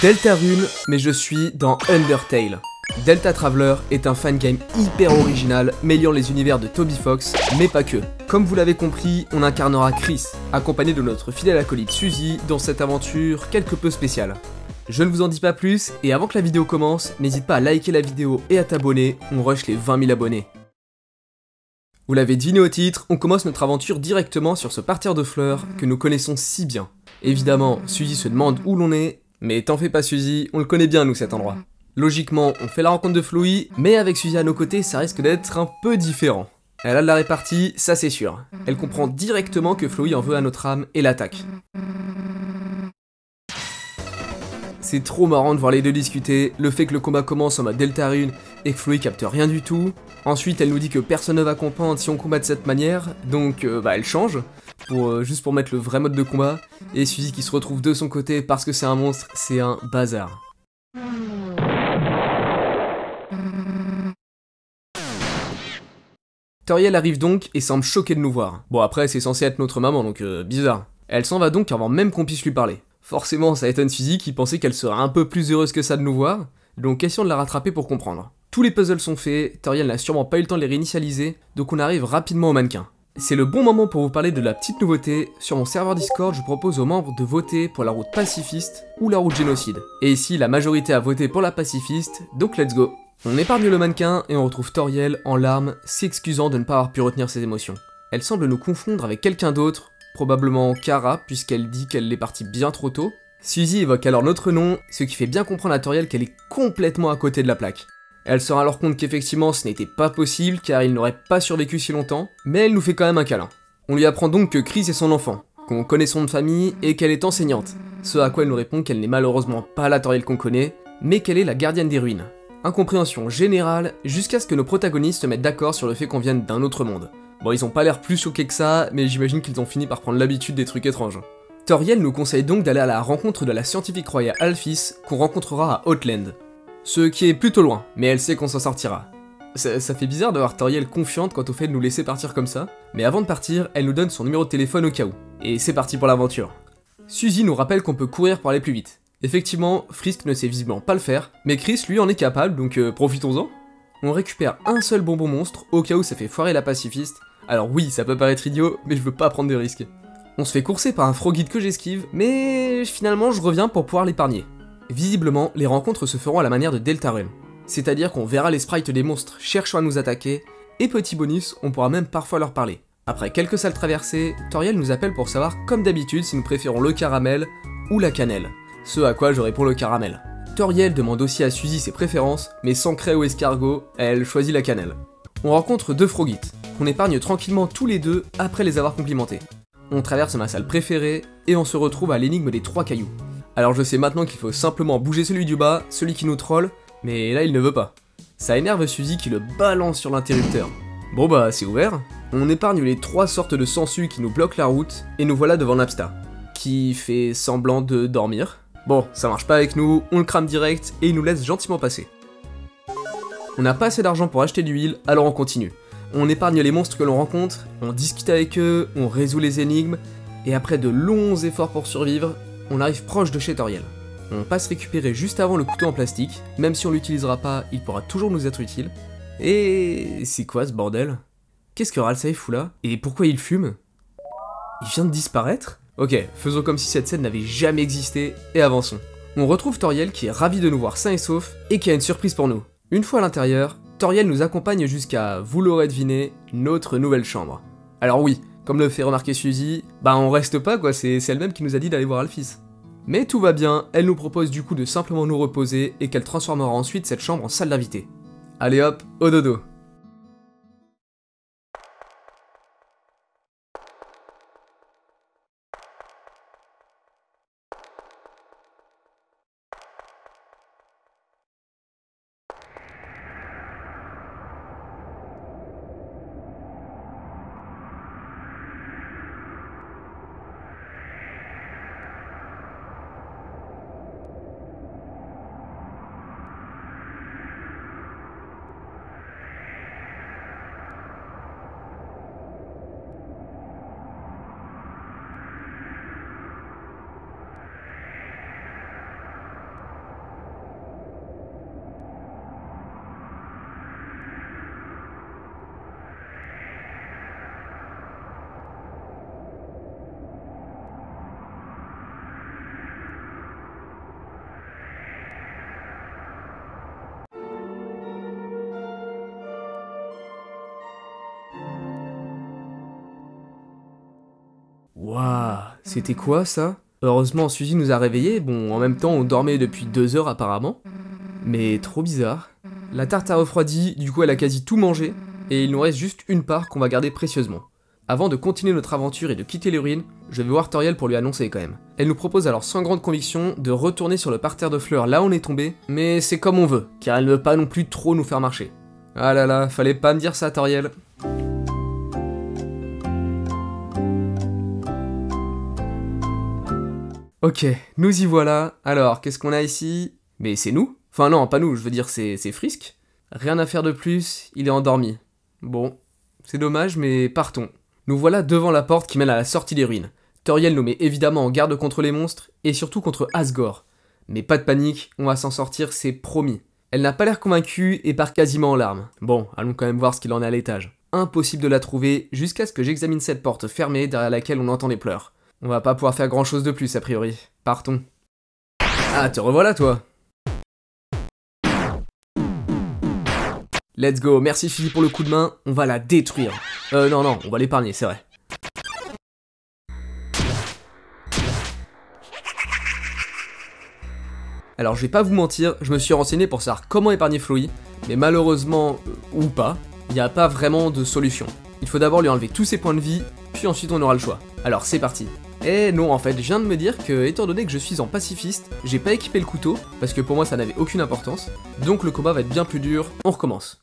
Deltarune, mais je suis dans Undertale. Delta Traveler est un fan game hyper original, mêlant les univers de Toby Fox, mais pas que. Comme vous l'avez compris, on incarnera Chris, accompagné de notre fidèle acolyte Suzy, dans cette aventure quelque peu spéciale. Je ne vous en dis pas plus, et avant que la vidéo commence, n'hésite pas à liker la vidéo et à t'abonner, on rush les 20 000 abonnés. Vous l'avez deviné au titre, on commence notre aventure directement sur ce parterre de fleurs que nous connaissons si bien. Évidemment, Suzy se demande où l'on est, mais t'en fais pas Suzy, on le connaît bien nous cet endroit. Logiquement, on fait la rencontre de Flowey, mais avec Suzy à nos côtés, ça risque d'être un peu différent. Elle a de la répartie, ça c'est sûr. Elle comprend directement que Flowey en veut à notre âme et l'attaque. C'est trop marrant de voir les deux discuter, le fait que le combat commence en mode Deltarune et que Flowey capte rien du tout. Ensuite, elle nous dit que personne ne va comprendre si on combat de cette manière, donc elle change, juste pour mettre le vrai mode de combat. Et Suzy qui se retrouve de son côté parce que c'est un monstre, c'est un bazar. Toriel arrive donc et semble choquée de nous voir. Bon après c'est censé être notre maman donc bizarre. Elle s'en va donc avant même qu'on puisse lui parler. Forcément ça étonne Suzy qui pensait qu'elle serait un peu plus heureuse que ça de nous voir, donc question de la rattraper pour comprendre. Tous les puzzles sont faits, Toriel n'a sûrement pas eu le temps de les réinitialiser, donc on arrive rapidement au mannequin. C'est le bon moment pour vous parler de la petite nouveauté. Sur mon serveur Discord, je propose aux membres de voter pour la route pacifiste ou la route génocide. Et ici la majorité a voté pour la pacifiste, donc let's go. On épargne le mannequin et on retrouve Toriel en larmes, s'excusant de ne pas avoir pu retenir ses émotions. Elle semble nous confondre avec quelqu'un d'autre, probablement Kara, puisqu'elle dit qu'elle est partie bien trop tôt. Suzy évoque alors notre nom, ce qui fait bien comprendre à Toriel qu'elle est complètement à côté de la plaque. Elle se rend alors compte qu'effectivement ce n'était pas possible car il n'aurait pas survécu si longtemps, mais elle nous fait quand même un câlin. On lui apprend donc que Chris est son enfant, qu'on connaît son nom de famille et qu'elle est enseignante, ce à quoi elle nous répond qu'elle n'est malheureusement pas la Toriel qu'on connaît, mais qu'elle est la gardienne des ruines. Incompréhension générale, jusqu'à ce que nos protagonistes se mettent d'accord sur le fait qu'on vienne d'un autre monde. Bon, ils ont pas l'air plus choqués que ça, mais j'imagine qu'ils ont fini par prendre l'habitude des trucs étranges. Toriel nous conseille donc d'aller à la rencontre de la scientifique royale Alphys, qu'on rencontrera à Outland. Ce qui est plutôt loin, mais elle sait qu'on s'en sortira. Ça fait bizarre d'avoir Toriel confiante quant au fait de nous laisser partir comme ça, mais avant de partir, elle nous donne son numéro de téléphone au cas où. Et c'est parti pour l'aventure. Suzy nous rappelle qu'on peut courir pour aller plus vite. Effectivement, Frisk ne sait visiblement pas le faire, mais Chris lui en est capable, donc profitons-en. On récupère un seul bonbon monstre, au cas où ça fait foirer la pacifiste. Alors oui, ça peut paraître idiot, mais je veux pas prendre de risques. On se fait courser par un frogide que j'esquive, mais finalement je reviens pour pouvoir l'épargner. Visiblement, les rencontres se feront à la manière de Deltarune. C'est-à-dire qu'on verra les sprites des monstres cherchant à nous attaquer, et petit bonus, on pourra même parfois leur parler. Après quelques salles traversées, Toriel nous appelle pour savoir comme d'habitude si nous préférons le caramel ou la cannelle. Ce à quoi je réponds le caramel. Toriel demande aussi à Suzy ses préférences, mais sans craie ou escargot, elle choisit la cannelle. On rencontre deux frogites, qu'on épargne tranquillement tous les deux après les avoir complimentés. On traverse ma salle préférée, et on se retrouve à l'énigme des 3 cailloux. Alors je sais maintenant qu'il faut simplement bouger celui du bas, celui qui nous troll, mais là il ne veut pas. Ça énerve Suzy qui le balance sur l'interrupteur. Bon bah c'est ouvert, on épargne les 3 sortes de sangsues qui nous bloquent la route, et nous voilà devant Napsta, qui fait semblant de dormir. Bon, ça marche pas avec nous, on le crame direct et il nous laisse gentiment passer. On n'a pas assez d'argent pour acheter du huile, alors on continue. On épargne les monstres que l'on rencontre, on discute avec eux, on résout les énigmes, et après de longs efforts pour survivre, on arrive proche de chez Toriel. On passe récupérer juste avant le couteau en plastique, même si on l'utilisera pas, il pourra toujours nous être utile. Et c'est quoi ce bordel? Qu'est-ce que Ralsei fout là? Et pourquoi il fume? Il vient de disparaître? Ok, faisons comme si cette scène n'avait jamais existé, et avançons. On retrouve Toriel qui est ravi de nous voir sains et saufs, et qui a une surprise pour nous. Une fois à l'intérieur, Toriel nous accompagne jusqu'à, vous l'aurez deviné, notre nouvelle chambre. Alors oui, comme le fait remarquer Suzy, bah on reste pas quoi, c'est elle-même qui nous a dit d'aller voir Alphys. Mais tout va bien, elle nous propose du coup de simplement nous reposer, et qu'elle transformera ensuite cette chambre en salle d'invité. Allez hop, au dodo. Waouh, c'était quoi ça? Heureusement, Suzy nous a réveillés, bon, en même temps, on dormait depuis 2 heures apparemment. Mais trop bizarre. La tarte a refroidi, du coup elle a quasi tout mangé, et il nous reste juste une part qu'on va garder précieusement. Avant de continuer notre aventure et de quitter les ruines, je vais voir Toriel pour lui annoncer quand même. Elle nous propose alors sans grande conviction de retourner sur le parterre de fleurs là où on est tombé, mais c'est comme on veut, car elle ne veut pas non plus trop nous faire marcher. Ah là là, fallait pas me dire ça Toriel. Ok, nous y voilà. Alors, qu'est-ce qu'on a ici? Mais c'est nous? Enfin non, pas nous, je veux dire c'est Frisk. Rien à faire de plus, il est endormi. Bon, c'est dommage, mais partons. Nous voilà devant la porte qui mène à la sortie des ruines. Toriel nous met évidemment en garde contre les monstres, et surtout contre Asgore. Mais pas de panique, on va s'en sortir, c'est promis. Elle n'a pas l'air convaincue et part quasiment en larmes. Bon, allons quand même voir ce qu'il en est à l'étage. Impossible de la trouver, jusqu'à ce que j'examine cette porte fermée derrière laquelle on entend les pleurs. On va pas pouvoir faire grand chose de plus a priori. Partons. Ah, te revoilà toi. Let's go, merci Suzy pour le coup de main, on va la détruire. Non, on va l'épargner, c'est vrai. Alors je vais pas vous mentir, je me suis renseigné pour savoir comment épargner Flowey, mais malheureusement, ou pas, il n'y a pas vraiment de solution. Il faut d'abord lui enlever tous ses points de vie, puis ensuite on aura le choix. Alors c'est parti. Eh non, en fait, je viens de me dire que, étant donné que je suis en pacifiste, j'ai pas équipé le couteau, parce que pour moi ça n'avait aucune importance, donc le combat va être bien plus dur, on recommence.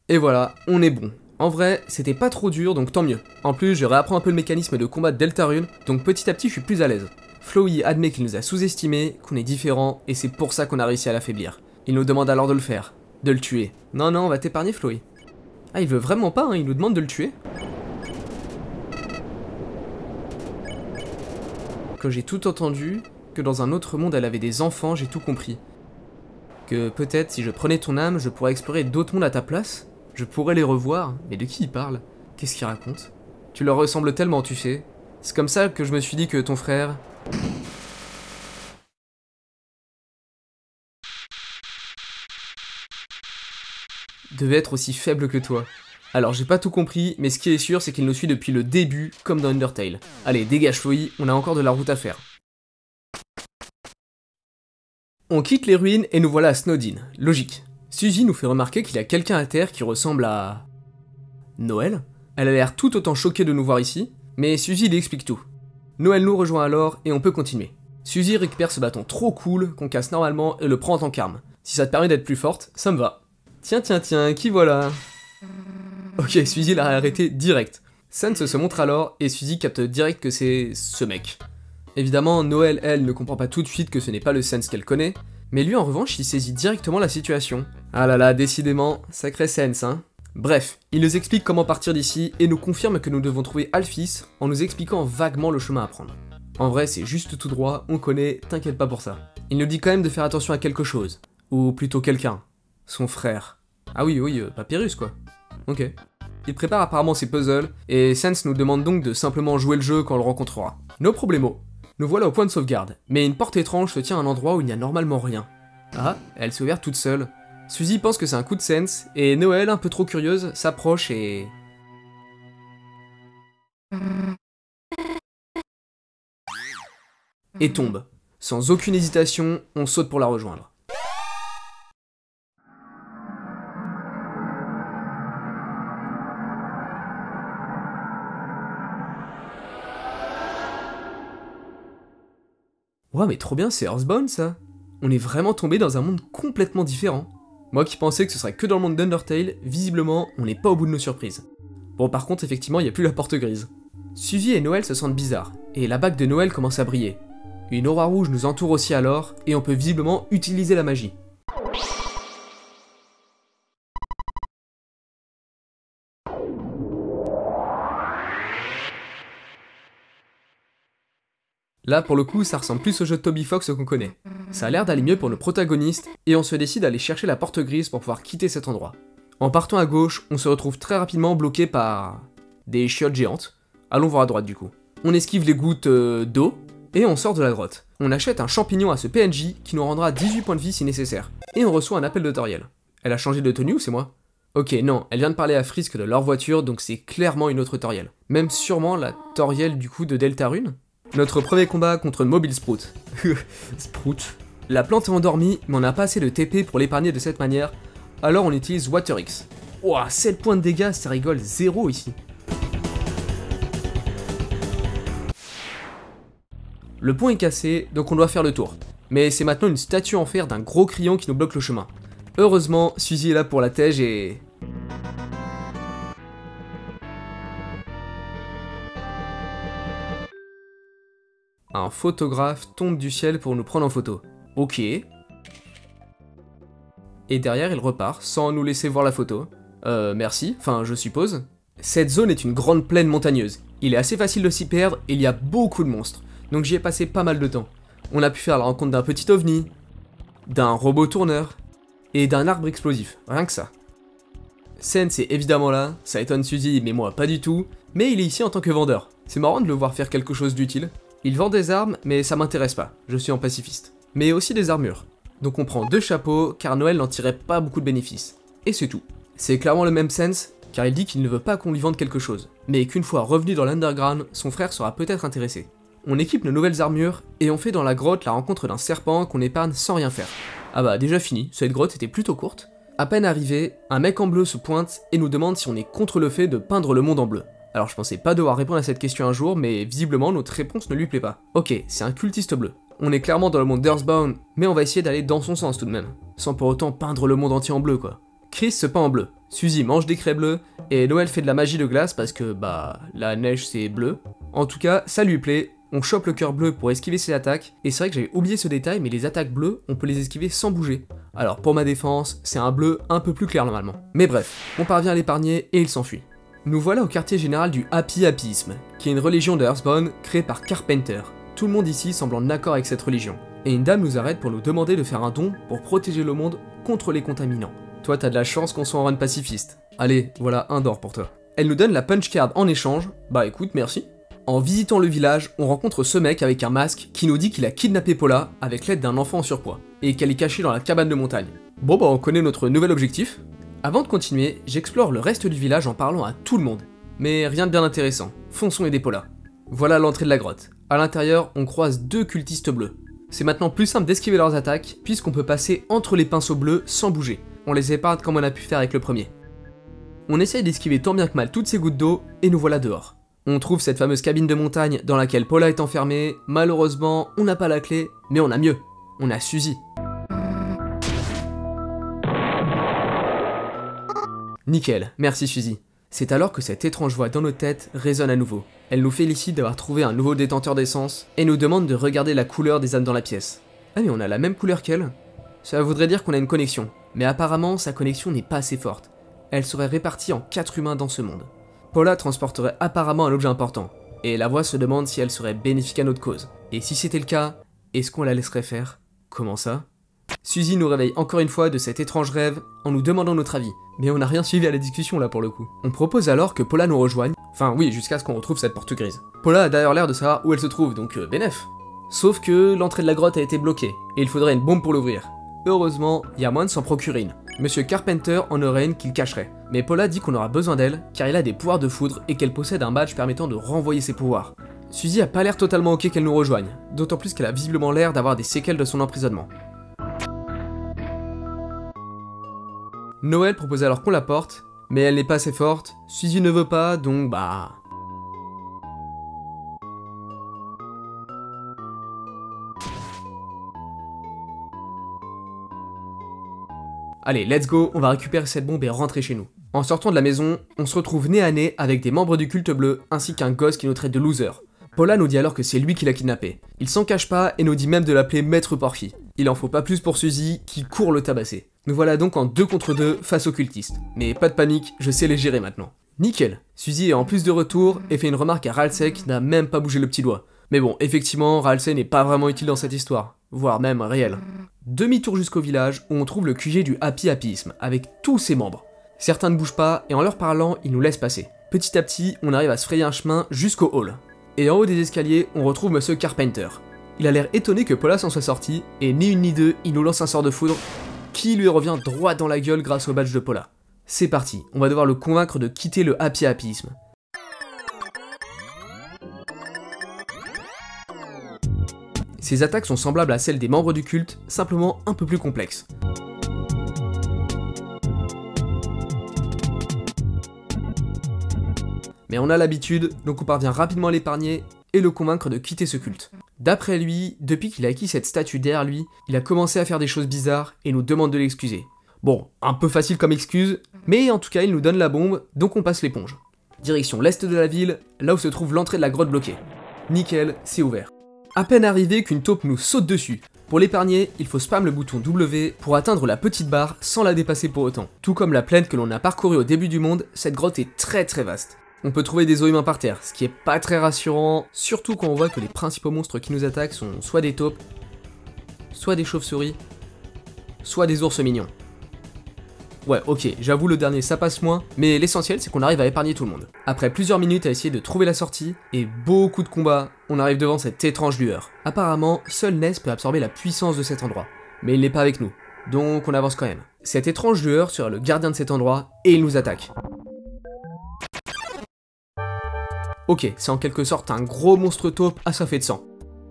Et voilà, on est bon. En vrai, c'était pas trop dur, donc tant mieux. En plus, je réapprends un peu le mécanisme de combat de Deltarune, donc petit à petit, je suis plus à l'aise. Flowey admet qu'il nous a sous-estimés, qu'on est différents, et c'est pour ça qu'on a réussi à l'affaiblir. Il nous demande alors de le faire, de le tuer. Non, on va t'épargner, Flowey. Ah, il veut vraiment pas, hein, il nous demande de le tuer. Que j'ai tout entendu, que dans un autre monde elle avait des enfants, j'ai tout compris. Que peut-être si je prenais ton âme, je pourrais explorer d'autres mondes à ta place. Je pourrais les revoir, mais de qui il parle? Qu'est-ce qu'il raconte? Tu leur ressembles tellement, tu sais. C'est comme ça que je me suis dit que ton frère... devait être aussi faible que toi. Alors j'ai pas tout compris, mais ce qui est sûr c'est qu'il nous suit depuis le début, comme dans Undertale. Allez, dégage Flowey, on a encore de la route à faire. On quitte les ruines et nous voilà à Snowdin, logique. Suzy nous fait remarquer qu'il y a quelqu'un à terre qui ressemble à... Noël? Elle a l'air tout autant choquée de nous voir ici, mais Suzy lui explique tout. Noël nous rejoint alors et on peut continuer. Suzy récupère ce bâton trop cool qu'on casse normalement et le prend en tant qu'arme. Si ça te permet d'être plus forte, ça me va. Tiens, qui voilà? Ok, Suzy l'a arrêté direct. Sans se montre alors et Suzy capte direct que c'est ce mec. Évidemment, Noël, elle, ne comprend pas tout de suite que ce n'est pas le Sans qu'elle connaît, mais lui en revanche, il saisit directement la situation. Ah là là, décidément, sacré Sans, hein. Bref, il nous explique comment partir d'ici et nous confirme que nous devons trouver Alphys en nous expliquant vaguement le chemin à prendre. En vrai, c'est juste tout droit, on connaît, t'inquiète pas pour ça. Il nous dit quand même de faire attention à quelque chose. Ou plutôt quelqu'un. Son frère. Ah oui, Papyrus quoi. Ok. Il prépare apparemment ses puzzles, et Sans nous demande donc de simplement jouer le jeu quand on le rencontrera. No problemo. Nous voilà au point de sauvegarde, mais une porte étrange se tient à un endroit où il n'y a normalement rien. Ah, elle s'est ouverte toute seule. Suzy pense que c'est un coup de Sans, et Noël, un peu trop curieuse, s'approche et... et tombe. Sans aucune hésitation, on saute pour la rejoindre. Ouais, mais trop bien, c'est Earthbound ça. On est vraiment tombé dans un monde complètement différent. Moi qui pensais que ce serait que dans le monde d'Undertale, visiblement, on n'est pas au bout de nos surprises. Bon, par contre, effectivement, il n'y a plus la porte grise. Suzy et Noël se sentent bizarres, et la bague de Noël commence à briller. Une aura rouge nous entoure aussi alors, et on peut visiblement utiliser la magie. Là, pour le coup, ça ressemble plus au jeu de Toby Fox qu'on connaît. Ça a l'air d'aller mieux pour nos protagonistes, et on se décide d'aller chercher la porte grise pour pouvoir quitter cet endroit. En partant à gauche, on se retrouve très rapidement bloqué par... des chiottes géantes. Allons voir à droite du coup. On esquive les gouttes d'eau, et on sort de la grotte. On achète un champignon à ce PNJ qui nous rendra 18 points de vie si nécessaire. Et on reçoit un appel de Toriel. Elle a changé de tenue ou c'est moi? Ok, non, elle vient de parler à Frisk de leur voiture, donc c'est clairement une autre Toriel. Même sûrement la Toriel du coup de Deltarune. Notre premier combat contre Mobile Sprout. Sprout. La plante est endormie, mais on n'a pas assez de TP pour l'épargner de cette manière, alors on utilise Water X. Ouah, 7 points de dégâts, ça rigole, 0 ici. Le pont est cassé, donc on doit faire le tour. Mais c'est maintenant une statue en fer d'un gros crayon qui nous bloque le chemin. Heureusement, Suzy est là pour la tège et... Un photographe tombe du ciel pour nous prendre en photo. Ok. Et derrière, il repart, sans nous laisser voir la photo. Merci, enfin, je suppose. Cette zone est une grande plaine montagneuse. Il est assez facile de s'y perdre et il y a beaucoup de monstres. Donc j'y ai passé pas mal de temps. On a pu faire la rencontre d'un petit ovni, d'un robot tourneur, et d'un arbre explosif. Rien que ça. Sense est évidemment là, ça étonne Suzy, mais moi pas du tout. Mais il est ici en tant que vendeur. C'est marrant de le voir faire quelque chose d'utile. Il vend des armes, mais ça m'intéresse pas, je suis en pacifiste. Mais aussi des armures. Donc on prend 2 chapeaux, car Noël n'en tirait pas beaucoup de bénéfices. Et c'est tout. C'est clairement le même Sense, car il dit qu'il ne veut pas qu'on lui vende quelque chose, mais qu'une fois revenu dans l'underground, son frère sera peut-être intéressé. On équipe nos nouvelles armures, et on fait dans la grotte la rencontre d'un serpent qu'on épargne sans rien faire. Ah bah déjà fini, cette grotte était plutôt courte. À peine arrivé, un mec en bleu se pointe et nous demande si on est contre le fait de peindre le monde en bleu. Alors je pensais pas devoir répondre à cette question un jour, mais visiblement notre réponse ne lui plaît pas. Ok, c'est un cultiste bleu. On est clairement dans le monde d'Earthbound, mais on va essayer d'aller dans son sens tout de même. Sans pour autant peindre le monde entier en bleu quoi. Chris se peint en bleu, Suzy mange des craies bleues, et Noël fait de la magie de glace parce que, bah, la neige c'est bleu. En tout cas, ça lui plaît, on chope le cœur bleu pour esquiver ses attaques, et c'est vrai que j'avais oublié ce détail, mais les attaques bleues, on peut les esquiver sans bouger. Alors pour ma défense, c'est un bleu un peu plus clair normalement. Mais bref, on parvient à l'épargner et il s'enfuit. Nous voilà au quartier général du Happy Happyisme, qui est une religion de Earthbound créée par Carpenter. Tout le monde ici semble en accord avec cette religion. Et une dame nous arrête pour nous demander de faire un don pour protéger le monde contre les contaminants. Toi t'as de la chance qu'on soit en run pacifiste. Allez, voilà un d'or pour toi. Elle nous donne la punch card en échange, bah écoute, merci. En visitant le village, on rencontre ce mec avec un masque qui nous dit qu'il a kidnappé Paula avec l'aide d'un enfant en surpoids, et qu'elle est cachée dans la cabane de montagne. Bon bah on connaît notre nouvel objectif. Avant de continuer, j'explore le reste du village en parlant à tout le monde. Mais rien de bien intéressant, fonçons aider Paula. Voilà l'entrée de la grotte. À l'intérieur, on croise 2 cultistes bleus. C'est maintenant plus simple d'esquiver leurs attaques, puisqu'on peut passer entre les pinceaux bleus sans bouger. On les épargne comme on a pu faire avec le premier. On essaye d'esquiver tant bien que mal toutes ces gouttes d'eau, et nous voilà dehors. On trouve cette fameuse cabine de montagne dans laquelle Paula est enfermée. Malheureusement, on n'a pas la clé, mais on a mieux. On a Suzy. Nickel, merci Suzy. C'est alors que cette étrange voix dans nos têtes résonne à nouveau. Elle nous félicite d'avoir trouvé un nouveau détenteur d'essence, et nous demande de regarder la couleur des âmes dans la pièce. Ah mais on a la même couleur qu'elle? Ça voudrait dire qu'on a une connexion, mais apparemment sa connexion n'est pas assez forte. Elle serait répartie en 4 humains dans ce monde. Paula transporterait apparemment un objet important, et la voix se demande si elle serait bénéfique à notre cause. Et si c'était le cas, est-ce qu'on la laisserait faire? Comment ça? Suzy nous réveille encore une fois de cet étrange rêve en nous demandant notre avis, mais on n'a rien suivi à la discussion là pour le coup. On propose alors que Paula nous rejoigne, enfin oui, jusqu'à ce qu'on retrouve cette porte grise. Paula a d'ailleurs l'air de savoir où elle se trouve, donc bénef. Sauf que l'entrée de la grotte a été bloquée, et il faudrait une bombe pour l'ouvrir. Heureusement, il y a moyen de s'en procurer une. Monsieur Carpenter en aurait une qu'il cacherait, mais Paula dit qu'on aura besoin d'elle, car il a des pouvoirs de foudre et qu'elle possède un badge permettant de renvoyer ses pouvoirs. Suzy a pas l'air totalement ok qu'elle nous rejoigne, d'autant plus qu'elle a visiblement l'air d'avoir des séquelles de son emprisonnement. Noël propose alors qu'on la porte, mais elle n'est pas assez forte, Suzy ne veut pas, donc bah... Allez, let's go, on va récupérer cette bombe et rentrer chez nous. En sortant de la maison, on se retrouve nez à nez avec des membres du culte bleu, ainsi qu'un gosse qui nous traite de loser. Paula nous dit alors que c'est lui qui l'a kidnappé. Il s'en cache pas et nous dit même de l'appeler Maître Porky. Il en faut pas plus pour Suzy, qui court le tabasser. Nous voilà donc en 2 contre 2 face aux cultistes. Mais pas de panique, je sais les gérer maintenant. Nickel. Suzy est en plus de retour et fait une remarque à Ralsei qui n'a même pas bougé le petit doigt. Mais bon, effectivement, Ralsei n'est pas vraiment utile dans cette histoire, voire même réel. Demi-tour jusqu'au village où on trouve le QG du Happy Happyisme, avec tous ses membres. Certains ne bougent pas et en leur parlant, ils nous laissent passer. Petit à petit, on arrive à se frayer un chemin jusqu'au hall. Et en haut des escaliers, on retrouve Monsieur Carpenter. Il a l'air étonné que Paula s'en soit sortie, et ni une ni deux, il nous lance un sort de foudre qui lui revient droit dans la gueule grâce au badge de Paula. C'est parti, on va devoir le convaincre de quitter le Happy Happyisme. Ses attaques sont semblables à celles des membres du culte, simplement un peu plus complexes. Mais on a l'habitude, donc on parvient rapidement à l'épargner et le convaincre de quitter ce culte. D'après lui, depuis qu'il a acquis cette statue derrière lui, il a commencé à faire des choses bizarres et nous demande de l'excuser. Bon, un peu facile comme excuse, mais en tout cas il nous donne la bombe, donc on passe l'éponge. Direction l'est de la ville, là où se trouve l'entrée de la grotte bloquée. Nickel, c'est ouvert. À peine arrivé qu'une taupe nous saute dessus. Pour l'épargner, il faut spam le bouton W pour atteindre la petite barre sans la dépasser pour autant. Tout comme la plaine que l'on a parcourue au début du monde, cette grotte est très vaste. On peut trouver des os humains par terre, ce qui est pas très rassurant, surtout quand on voit que les principaux monstres qui nous attaquent sont soit des taupes, soit des chauves-souris, soit des ours mignons. Ouais, ok, j'avoue le dernier ça passe moins, mais l'essentiel c'est qu'on arrive à épargner tout le monde. Après plusieurs minutes à essayer de trouver la sortie, et beaucoup de combats, on arrive devant cette étrange lueur. Apparemment, seul Ness peut absorber la puissance de cet endroit, mais il n'est pas avec nous, donc on avance quand même. Cette étrange lueur sera le gardien de cet endroit, et il nous attaque. Ok, c'est en quelque sorte un gros monstre taupe assoiffé de sang.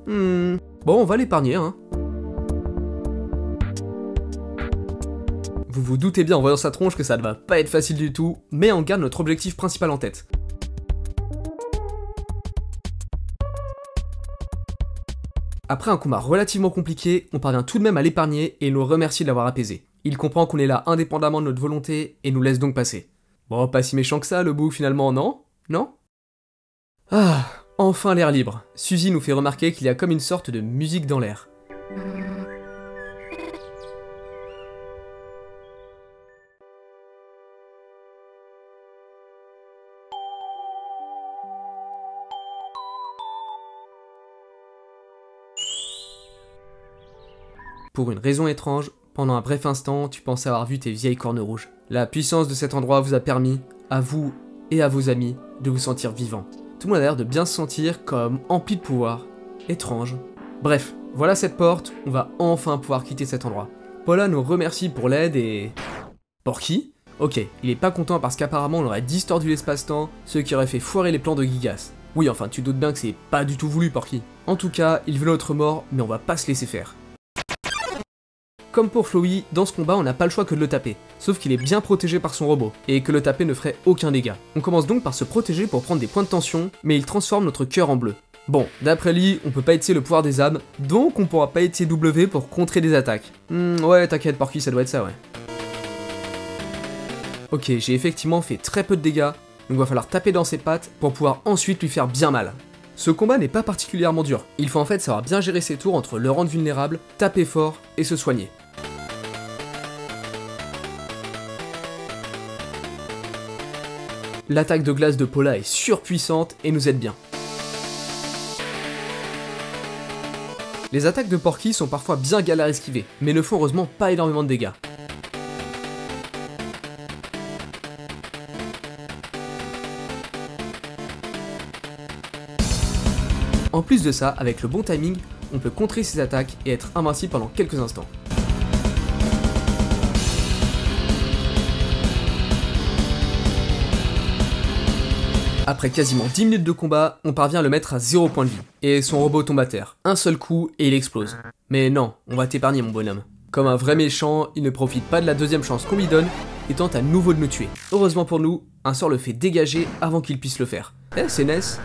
Bon, on va l'épargner, hein. Vous vous doutez bien en voyant sa tronche que ça ne va pas être facile du tout, mais on garde notre objectif principal en tête. Après un combat relativement compliqué, on parvient tout de même à l'épargner et il nous remercie de l'avoir apaisé. Il comprend qu'on est là indépendamment de notre volonté et nous laisse donc passer. Bon, pas si méchant que ça le bouc finalement, non? Non? Ah, enfin l'air libre. Suzy nous fait remarquer qu'il y a comme une sorte de musique dans l'air. Pour une raison étrange, pendant un bref instant, tu pensais avoir vu tes vieilles cornes rouges. La puissance de cet endroit vous a permis, à vous et à vos amis, de vous sentir vivants. Tout le monde a l'air de bien se sentir comme empli de pouvoir. Étrange. Bref, voilà cette porte, on va enfin pouvoir quitter cet endroit. Paula nous remercie pour l'aide et... Porky ? Ok, il est pas content parce qu'apparemment on aurait distordu l'espace-temps, ce qui aurait fait foirer les plans de Gigas. Oui, enfin tu doutes bien que c'est pas du tout voulu Porky. En tout cas, il veut notre mort, mais on va pas se laisser faire. Comme pour Flowey, dans ce combat on n'a pas le choix que de le taper, sauf qu'il est bien protégé par son robot, et que le taper ne ferait aucun dégât. On commence donc par se protéger pour prendre des points de tension, mais il transforme notre cœur en bleu. Bon, d'après lui, on peut pas utiliser le pouvoir des âmes, donc on pourra pas utiliser W pour contrer des attaques. Ouais, t'inquiète Porky, ça doit être ça, ouais. Ok, j'ai effectivement fait très peu de dégâts, donc va falloir taper dans ses pattes pour pouvoir ensuite lui faire bien mal. Ce combat n'est pas particulièrement dur, il faut en fait savoir bien gérer ses tours entre le rendre vulnérable, taper fort et se soigner. L'attaque de glace de Paula est surpuissante et nous aide bien. Les attaques de Porky sont parfois bien galères à esquiver, mais ne font heureusement pas énormément de dégâts. En plus de ça, avec le bon timing, on peut contrer ses attaques et être invincible pendant quelques instants. Après quasiment 10 minutes de combat, on parvient à le mettre à 0 point de vie, et son robot tombe à terre. Un seul coup, et il explose. Mais non, on va t'épargner mon bonhomme. Comme un vrai méchant, il ne profite pas de la deuxième chance qu'on lui donne, et tente à nouveau de nous tuer. Heureusement pour nous, un sort le fait dégager avant qu'il puisse le faire. Eh, c'est Ness.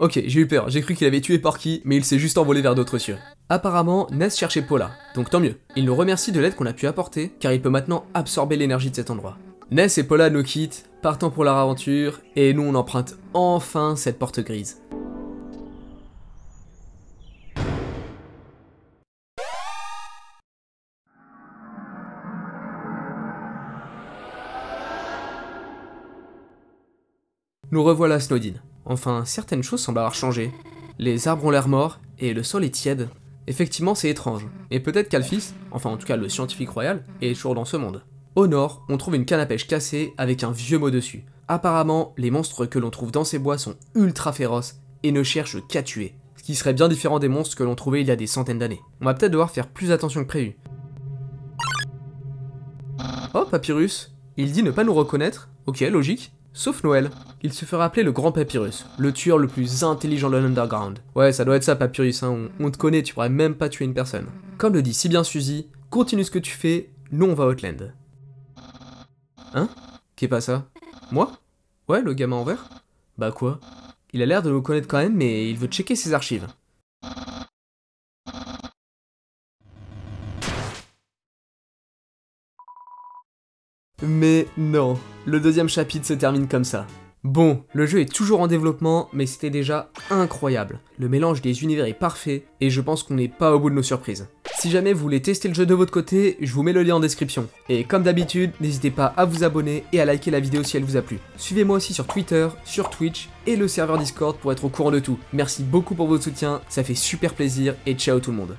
Ok, j'ai eu peur, j'ai cru qu'il avait tué Porky, mais il s'est juste envolé vers d'autres cieux. Apparemment, Ness cherchait Paula, donc tant mieux. Il nous remercie de l'aide qu'on a pu apporter, car il peut maintenant absorber l'énergie de cet endroit. Ness et Paula nous quittent, partant pour leur aventure, et nous on emprunte enfin cette porte grise. Nous revoilà à Snowdin. Enfin, certaines choses semblent avoir changé. Les arbres ont l'air morts, et le sol est tiède. Effectivement, c'est étrange. Et peut-être qu'Alphys, enfin en tout cas le scientifique royal, est toujours dans ce monde. Au nord, on trouve une canne à pêche cassée avec un vieux mot dessus. Apparemment, les monstres que l'on trouve dans ces bois sont ultra féroces et ne cherchent qu'à tuer. Ce qui serait bien différent des monstres que l'on trouvait il y a des centaines d'années. On va peut-être devoir faire plus attention que prévu. Oh, Papyrus. Il dit ne pas nous reconnaître. Ok, logique. Sauf Noël. Il se fera appeler le Grand Papyrus, le tueur le plus intelligent de l'Underground. Ouais, ça doit être ça, Papyrus, hein. On te connaît, tu pourrais même pas tuer une personne. Comme le dit si bien Suzy, continue ce que tu fais, nous on va à Outland. Hein? Qu'est pas ça? Moi? Ouais, le gamin en vert? Bah quoi? Il a l'air de nous connaître quand même, mais il veut checker ses archives. Mais non, le deuxième chapitre se termine comme ça. Bon, le jeu est toujours en développement, mais c'était déjà incroyable. Le mélange des univers est parfait, et je pense qu'on n'est pas au bout de nos surprises. Si jamais vous voulez tester le jeu de votre côté, je vous mets le lien en description. Et comme d'habitude, n'hésitez pas à vous abonner et à liker la vidéo si elle vous a plu. Suivez-moi aussi sur Twitter, sur Twitch et le serveur Discord pour être au courant de tout. Merci beaucoup pour votre soutien, ça fait super plaisir et ciao tout le monde.